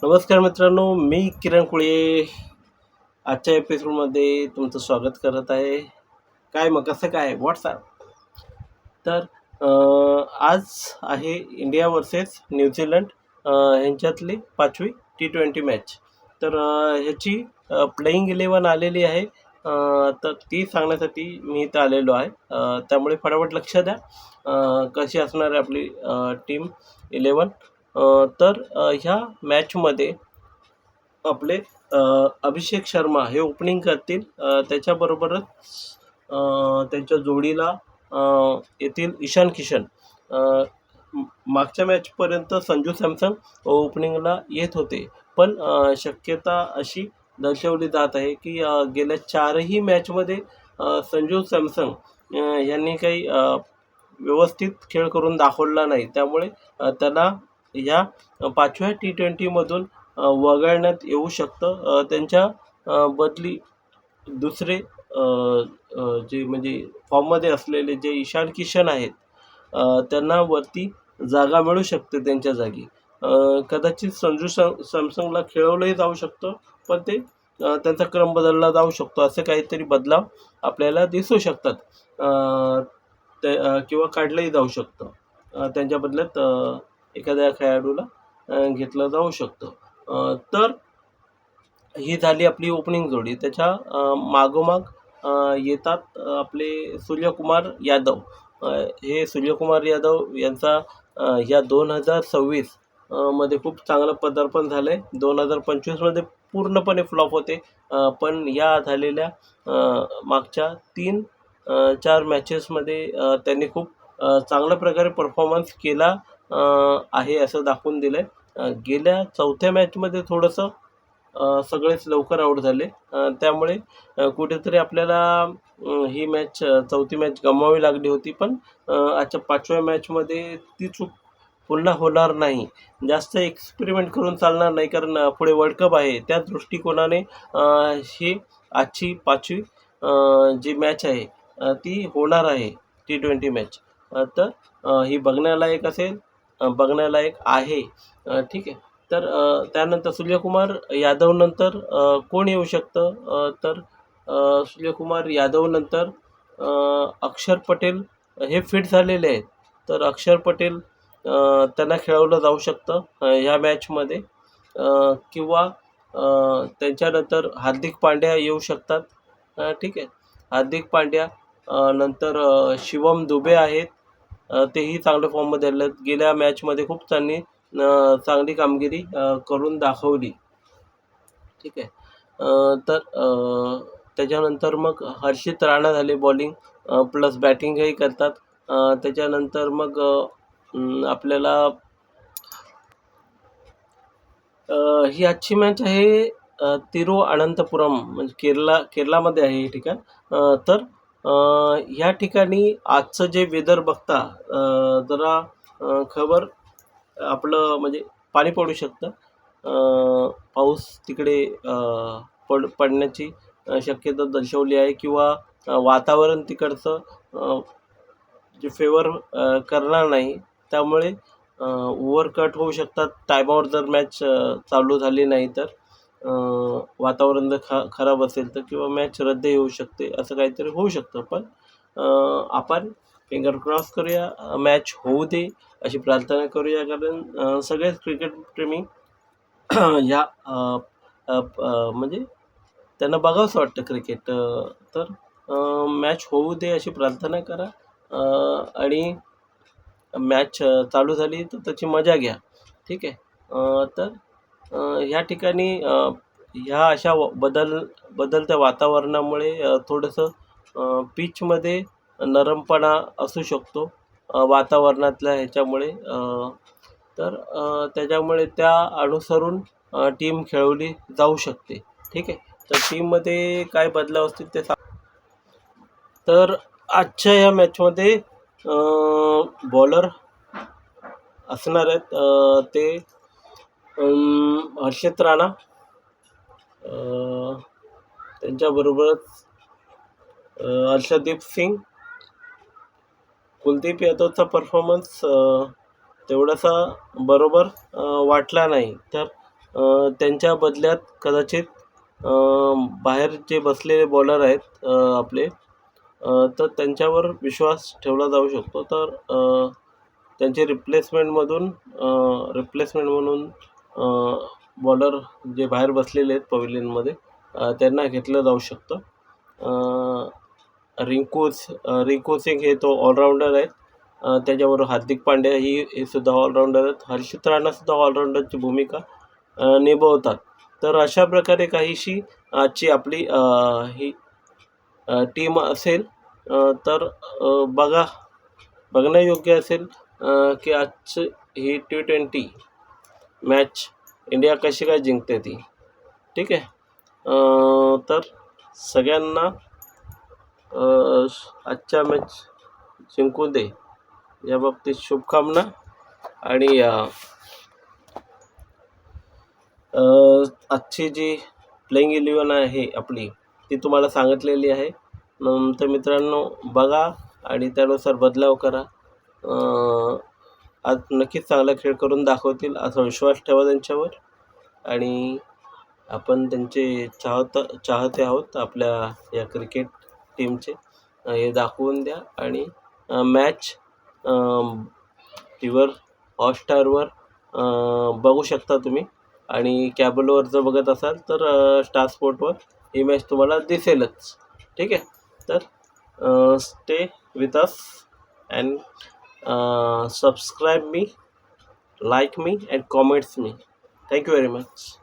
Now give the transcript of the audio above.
नमस्कार मित्रांनो, मी किरण कुळे. आजच्या एपिसोडमध्ये तुमचं स्वागत करत आहे. काय मग कसं काय? व्हॉट्सॲप. तर आज आहे इंडिया वर्सेस न्यूझीलंड ह्यांच्यातली 5वी T20 मॅच. तर ह्याची प्लेइंग 11 आलेली आहे. तर ती सांगण्यासाठी मी इथं आलेलो आहे. त्यामुळे फटाफट लक्ष द्या. कशी असणार आहे आपली टीम 11. तर ह्या मॅचमध्ये आपले अभिषेक शर्मा हे ओपनिंग करतील. त्याच्याबरोबरच त्यांच्या जोडीला येतील ईशान किशन. मागच्या मॅचपर्यंत संजू सॅमसन ओपनिंगला येत होते, पण शक्यता अशी दर्शवली जात आहे की गेल्या 4ही मॅचमध्ये संजू सॅमसन यांनी काही व्यवस्थित खेळ करून दाखवला नाही. त्यामुळे त्यांना या 5व्या T20मधून वगळण्यात येऊ शकतं. त्यांच्या बदली दुसरे जे म्हणजे फॉर्ममध्ये असलेले जे ईशान किशन आहेत, त्यांना वरती जागा मिळू शकते त्यांच्या जागी. कदाचित संजू सॅमसंगला खेळवलंही जाऊ शकतं, पण ते त्यांचा क्रम बदलला जाऊ शकतो. असे काहीतरी बदलाव आपल्याला दिसू शकतात. ते किंवा काढलंही जाऊ शकतं. त्यांच्या बदल्यात एखाद्या खेळाडूला घेतलं जाऊ शकतं. तर ही झाली आपली ओपनिंग जोडी. त्याच्या मागोमाग येतात आपले सूर्यकुमार यादव. हे सूर्यकुमार यादव यांचा या 2026 मध्ये खूप चांगलं पदार्पण झालं आहे. 2025मध्ये पूर्णपणे फ्लॉप होते. पण या झालेल्या मागच्या 3-4 मॅचेसमध्ये त्यांनी खूप चांगल्या प्रकारे परफॉर्मन्स केला आहे असं दाखवून दिलं आहे. गेल्या 4थ्या मॅचमध्ये थोडंसं सगळेच लवकर आऊट झाले. त्यामुळे कुठेतरी आपल्याला ही मॅच 4थी मॅच गमवावी लागली होती. पण आजच्या 5व्या मॅचमध्ये ती चूक पुन्हा होणार नाही. जास्त एक्सपेरिमेंट करून चालणार नाही, कारण पुढे वर्ल्ड कप आहे. त्या दृष्टिकोनाने ही आजची 5वी जी मॅच आहे ती होणार आहे T20 मॅच. तर ही बघण्यालायक असेल, बघण्यालायक आहे. ठीक आहे. तर त्यानंतर सूर्यकुमार यादवनंतर कोण येऊ शकतं? तर सूर्यकुमार यादवनंतर अक्षर पटेल हे फिट झालेले आहेत. तर अक्षर पटेल त्यांना खेळवलं जाऊ शकतं ह्या मॅचमध्ये. किंवा त्यांच्यानंतर हार्दिक पांड्या येऊ शकतात. ठीक आहे. हार्दिक पांड्या नंतर शिवम दुबे आहेत. तेही चांगल्या फॉर्ममध्ये आले आहेत. गेल्या मॅचमध्ये खूप चांगली कामगिरी करून दाखवली. ठीक आहे. तर त्याच्यानंतर मग हर्षित राणा झाले बॉलिंग प्लस बॅटिंगही करतात. त्याच्यानंतर मग आपल्याला ही आजची मॅच आहे तिरुअनंतपुरम म्हणजे केरलामध्ये आहे हे ठिकाण. तर ह्या ठिकाणी आजचं जे वेदर बघता जरा खबर आपलं म्हणजे पाणी पडू शकतं. पाऊस तिकडे पडण्याची शक्यता दर्शवली आहे, किंवा वातावरण तिकडचं जे फेवर करणार नाही. त्यामुळे ओव्हर कट होऊ शकतात टायमावर जर मॅच चालू झाली नाही तर. वातावरण जर खराब असेल तर, किंवा मॅच रद्दही होऊ शकते, असं काहीतरी होऊ शकतं. पण आपण फिंगर क्रॉस करूया, मॅच होऊ दे अशी प्रार्थना करूया. कारण सगळेच क्रिकेटप्रेमी ह्या म्हणजे त्यांना बघावंसं वाटतं क्रिकेट. तर मॅच होऊ दे अशी प्रार्थना करा. आणि मॅच चालू झाली तर त्याची मजा घ्या. ठीक आहे. तर ह्या ठिकाणी ह्या अशा बदलत्या वातावरणामुळे थोडंसं पिचमध्ये नरमपणा असू शकतो वातावरणातल्या ह्याच्यामुळे. तर त्याच्यामुळे त्या अनुसरून टीम खेळवली जाऊ शकते. ठीक आहे. तर टीममध्ये काय बदलाव असतील ते तर आजच्या या मॅचमध्ये बॉलर असणार आहेत ते हर्षित राणा, त्यांच्याबरोबरच हर्षदीप सिंग. कुलदीप यादवचा परफॉर्मन्स तेवढासा बरोबर वाटला नाही. तर त्यांच्या बदल्यात कदाचित बाहेर जे बसलेले बॉलर आहेत आपले, तर त्यांच्यावर विश्वास ठेवला जाऊ शकतो. तर त्यांचे रिप्लेसमेंट म्हणून बॉलर जे बाहेर बसलेले आहेत पवेलियनमध्ये, त्यांना घेतलं जाऊ शकतं. रिंकू सिंग हे तो ऑलराऊंडर आहे. त्याच्याबरोबर हार्दिक पांड्या हे सुद्धा ऑलराऊंडर आहेत. हर्षित राणासुद्धा ऑलराऊंडरची भूमिका निभवतात. तर अशा प्रकारे काहीशी आजची आपली ही टीम असेल. तर बघण्यायोग्य असेल की आजची ही T20 मॅच इंडिया कशी काय जिंकते ती. ठीक आहे. तर सगळ्यांना आजच्या मॅच जिंकू दे या बाबतीत शुभकामना. आणि आजची जी प्लेइंग 11 आहे आपली ती तुम्हाला सांगितलेली आहे. तर मित्रांनो, बघा आणि त्यानुसार बदलाव करा. आज नक्कीच चांगला खेळ करून दाखवतील असा विश्वास ठेवा त्यांच्यावर. आणि आपण त्यांचे चाहते आहोत आपल्या या क्रिकेट टीमचे. हे दाखवून द्या. आणि मॅच टीव्हीवर हॉटस्टारवर बघू शकता तुम्ही. आणि कॅबलवर जर बघत असाल तर स्टार स्पोर्टवर ही मॅच तुम्हाला दिसेलच. ठीक आहे. तर stay with us and subscribe me, like me and comments me. Thank you very much.